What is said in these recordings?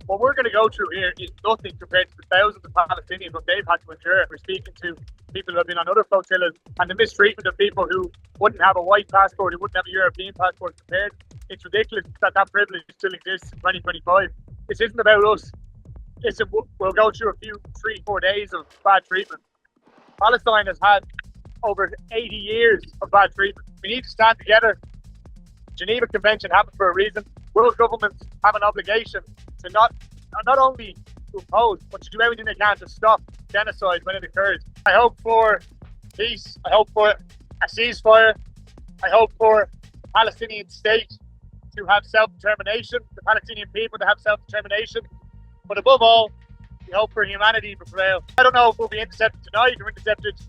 what we're going to go through here is nothing compared to the thousands of Palestinians what they've had to endure. We're speaking to people who have been on other flotillas, and the mistreatment of people who wouldn't have a white passport, who wouldn't have a European passport compared. It's ridiculous that that privilege still exists in 2025. This isn't about us. Listen, we'll go through a few 3-4 days of bad treatment. Palestine has had over 80 years of bad treatment. We need to stand together. Geneva Convention happened for a reason. World governments have an obligation to not only to oppose, but to do everything they can to stop genocide when it occurs. I hope for peace. I hope for a ceasefire. I hope for the Palestinian state to have self-determination, the Palestinian people to have self-determination. But above all, we hope for humanity to prevail. I don't know if we'll be intercepted tonight or intercepted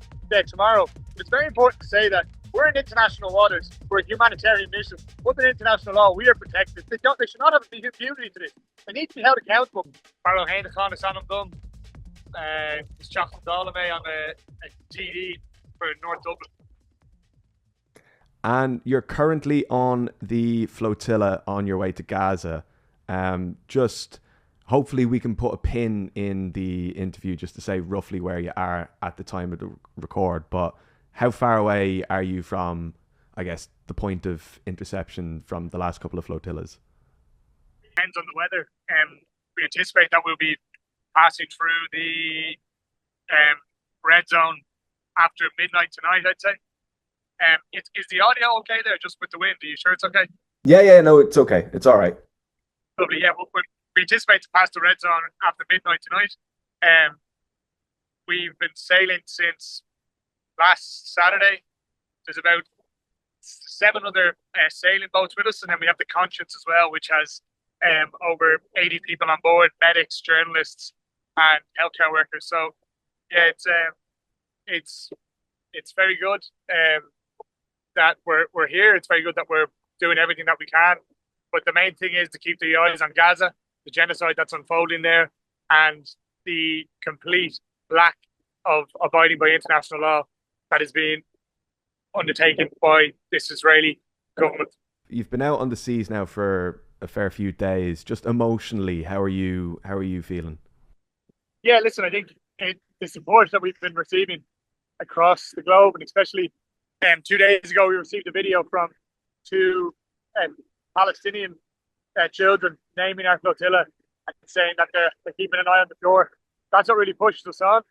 tomorrow, but it's very important to say that we're in international waters. We're a humanitarian mission. Under international law, we are protected. They should not have impunity to this. They need to be held accountable. Barry Heneghan is on them. It's Jocelyn Dolomay on a TD for North Dublin. And you're currently on the flotilla on your way to Gaza. Just hopefully we can put a pin in the interview just to say roughly where you are at the time of the record. But how far away are you from, I guess, the point of interception from the last couple of flotillas? Depends on the weather. We anticipate that we'll be passing through the red zone after midnight tonight, I'd say. Is the audio okay there, just with the wind? Are you sure it's okay? Yeah, no, it's okay. It's all right. Lovely, yeah. We anticipate to pass the red zone after midnight tonight. We've been sailing since last Saturday. There's about 7 other sailing boats with us, and then we have the Conscience as well, which has over 80 people on board, medics, journalists, and healthcare workers. So yeah, it's very good that we're here. It's very good that we're doing everything that we can. But the main thing is to keep the eyes on Gaza, the genocide that's unfolding there, and the complete lack of abiding by international law that is being undertaken by this Israeli government. You've been out on the seas now for a fair few days. Just emotionally, how are you feeling? Yeah, listen, I think the support that we've been receiving across the globe, and especially 2 days ago, we received a video from 2 Palestinian children naming our flotilla and saying that they're keeping an eye on the shore. That's what really pushes us on.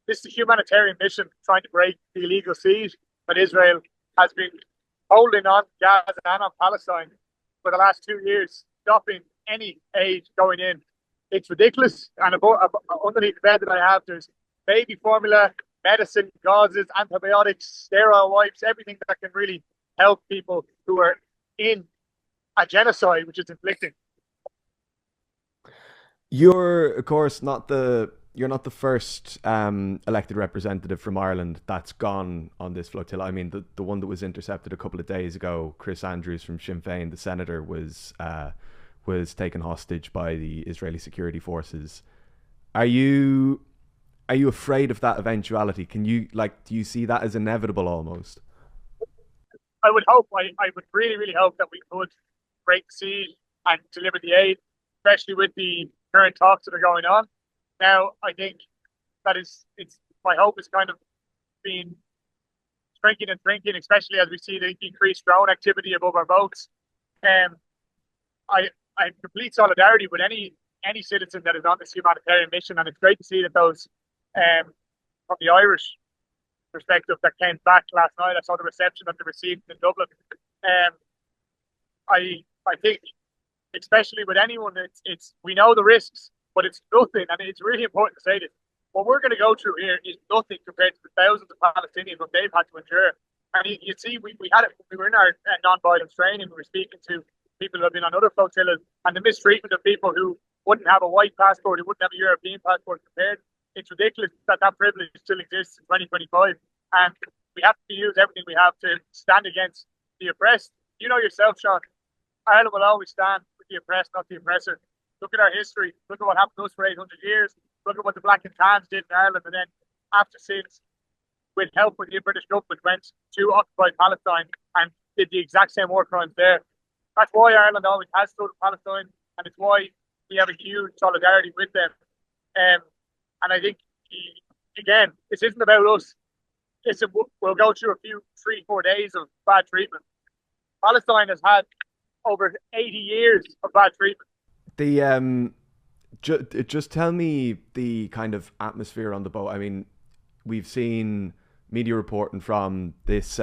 This is a humanitarian mission trying to break the illegal siege that Israel has been holding on Gaza and on Palestine for the last 2 years, stopping any aid going in. It's ridiculous. And underneath the bed that I have, there's baby formula, medicine, gauzes, antibiotics, sterile wipes, everything that can really help people who are in a genocide which is inflicting. You're, of course, not the first elected representative from Ireland that's gone on this flotilla. I mean, the one that was intercepted a couple of days ago, Chris Andrews from Sinn Féin, the senator, was taken hostage by the Israeli security forces. Are you afraid of that eventuality? Do you see that as inevitable almost? I would hope. I would really, really hope that we could break the siege and deliver the aid, especially with the current talks that are going on. Now, I think that my hope is kind of been shrinking and shrinking, especially as we see the increased drone activity above our boats. I have complete solidarity with any citizen that is on this humanitarian mission, and it's great to see that those from the Irish perspective that came back last night. I saw the reception that they received in Dublin. I think, especially with anyone, it's we know the risks, but it's nothing, and it's really important to say this. What we're going to go through here is nothing compared to the thousands of Palestinians what they've had to endure. And you see, we had it. We were in our non-violence training. We were speaking to people who have been on other flotillas, and the mistreatment of people who wouldn't have a white passport, who wouldn't have a European passport compared. It's ridiculous that that privilege still exists in 2025, and we have to use everything we have to stand against the oppressed. You know yourself, Sean, Ireland will always stand with the oppressed, not the oppressor. Look at our history. Look at what happened to us for 800 years. Look at what the Black and Tans did in Ireland, and then after since, with help with the British government, went to occupied Palestine and did the exact same war crimes there. That's why Ireland always has stood with Palestine, and it's why we have a huge solidarity with them. And I think, again, this isn't about us. We'll go through a few 3-4 days of bad treatment. Palestine has had over 80 years of bad treatment. The just tell me the kind of atmosphere on the boat. I mean, we've seen media reporting from this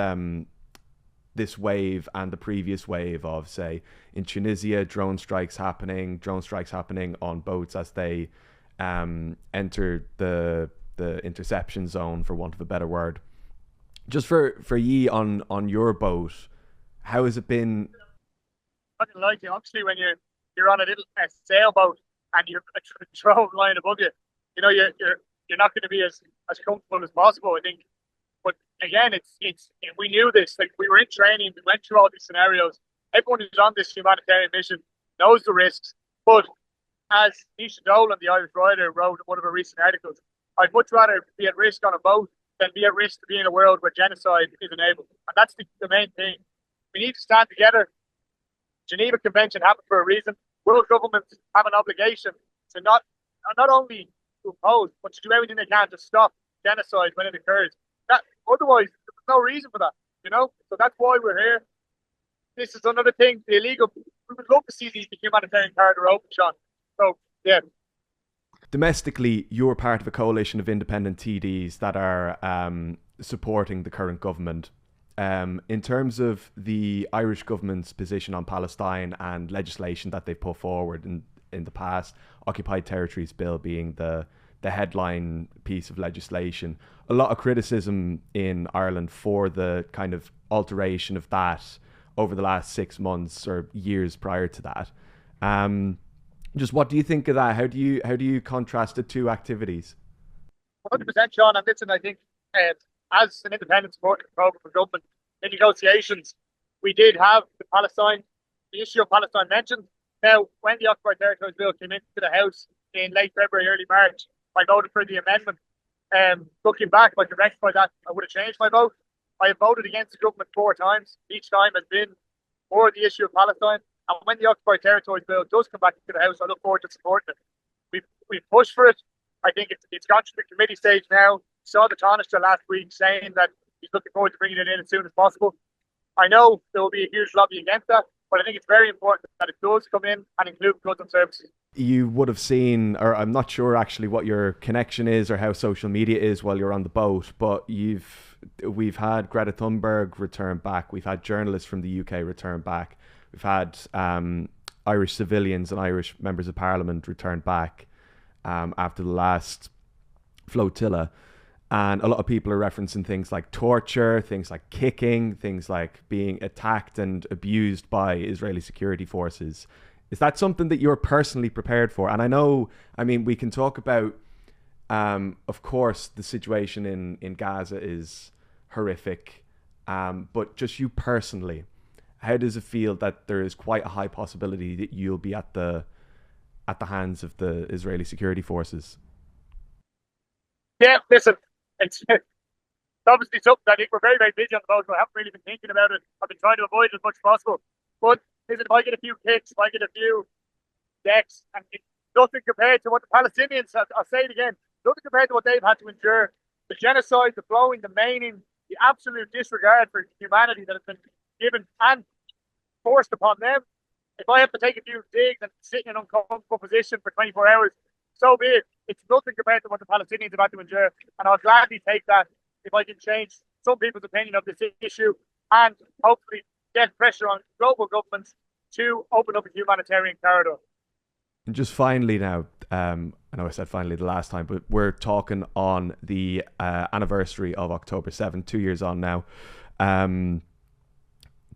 this wave and the previous wave of, say, in Tunisia, drone strikes happening on boats as they enter the interception zone, for want of a better word. Just for ye on your boat, how has it been? I'm not gonna lie to you. Obviously, when you're on a little sailboat and you're a drone lying above you, you know you're not going to be as comfortable as possible, I think. But again, it's we knew this. Like, we were in training, we went through all these scenarios. Everyone who's on this humanitarian mission knows the risks. But as Nisha Dolan, the Irish writer, wrote in one of her recent articles, I'd much rather be at risk on a boat than be at risk to be in a world where genocide is enabled. And that's the main thing. We need to stand together. Geneva Convention happened for a reason. World governments have an obligation to not only to oppose, but to do everything they can to stop genocide when it occurs. Otherwise, there's no reason for that, you know? So that's why we're here. This is another thing, the illegal. We would love to see the humanitarian corridor open, Sean. So, yeah. Domestically, you're part of a coalition of independent TDs that are supporting the current government. In terms of the Irish government's position on Palestine and legislation that they've put forward in the past, Occupied Territories Bill being the headline piece of legislation, a lot of criticism in Ireland for the kind of alteration of that over the last 6 months or years prior to that. Just what do you think of that? How do you contrast the two activities? 100%, Sean. And listen, I think as an independent supporting program for government in negotiations, we did have the issue of Palestine mentioned. Now, when the Occupied Territories Bill came into the House in late February, early March, I voted for the amendment. Looking back, if I could rectify that, I would have changed my vote. I have voted against the government 4 times. Each time has been for the issue of Palestine. And when the Occupied Territories Bill does come back into the House, I look forward to supporting it. We've pushed for it. I think it's gone to the committee stage now. Saw the Taoiseach last week saying that he's looking forward to bringing it in as soon as possible. I know there will be a huge lobby against that, but I think it's very important that it does come in and include goods and services. You would have seen, or I'm not sure actually what your connection is or how social media is while you're on the boat, but we've had Greta Thunberg return back. We've had journalists from the UK return back. We've had Irish civilians and Irish members of parliament return back after the last flotilla. And a lot of people are referencing things like torture, things like kicking, things like being attacked and abused by Israeli security forces. Is that something that you're personally prepared for? And I mean, we can talk about, of course, the situation in Gaza is horrific. But just you personally, how does it feel that there is quite a high possibility that you'll be at the hands of the Israeli security forces? Yeah, listen, it's obviously something I think we're very, very busy on the boat, so I haven't really been thinking about it. I've been trying to avoid it as much as possible. But listen, if I get a few kicks, if I get a few decks, and it's nothing compared to what the Palestinians, I'll say it again, nothing compared to what they've had to endure. The genocide, the blowing, the maiming, the absolute disregard for humanity that has been given and forced upon them. If I have to take a few digs and sit in an uncomfortable position for 24 hours, so be it. It's nothing compared to what the Palestinians have had to endure. And I'll gladly take that if I can change some people's opinion of this issue and hopefully get pressure on global governments to open up a humanitarian corridor. And just finally now, I know I said finally the last time, but we're talking on the anniversary of October 7th, 2 years on now.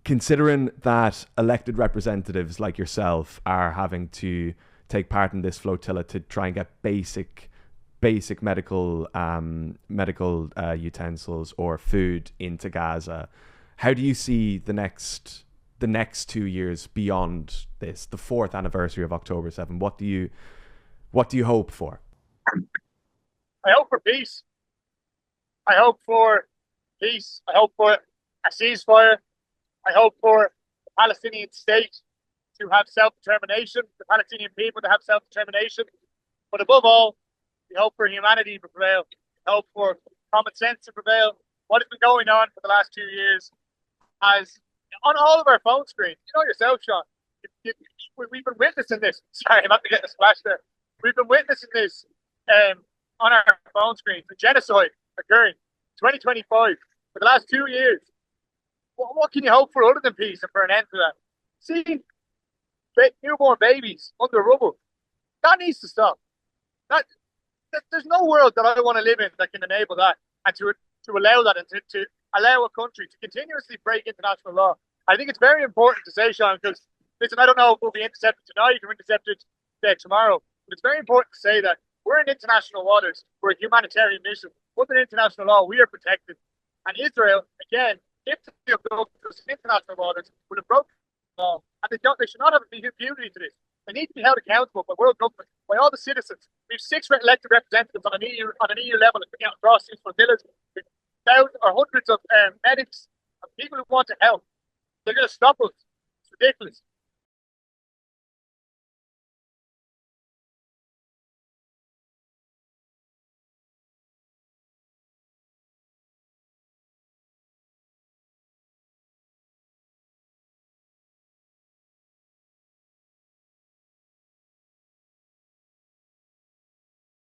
Considering that elected representatives like yourself are having to take part in this flotilla to try and get basic medical utensils or food into Gaza, how do you see the next 2 years beyond this, the 4th anniversary of October 7th? What do you hope for? I hope for peace. I hope for peace. I hope for a ceasefire. I hope for the Palestinian state to have self-determination, the Palestinian people to have self-determination. But above all, we hope for humanity to prevail. We hope for common sense to prevail. What has been going on for the last 2 years has, on all of our phone screens, you know yourself, Sean, we've been witnessing this. Sorry, I'm about to get a splash there. We've been witnessing this on our phone screens, the genocide occurring 2025 for the last 2 years. What can you hope for other than peace and for an end to that? See, newborn babies under rubble. That needs to stop. There's no world that I want to live in that can enable that and to allow that and to allow a country to continuously break international law. I think it's very important to say, Sean, because, listen, I don't know if we'll be intercepted tonight or intercepted tomorrow, but it's very important to say that we're in international waters. We're a humanitarian mission. Under international law, we are protected. And Israel, again, if they go to international waters, would have broken the law. And they should not have impunity to this. They need to be held accountable by world government, by all the citizens. We have 6 elected representatives on an EU level across these flotillas. With thousands or hundreds of medics and people who want to help. They're going to stop us. It's ridiculous.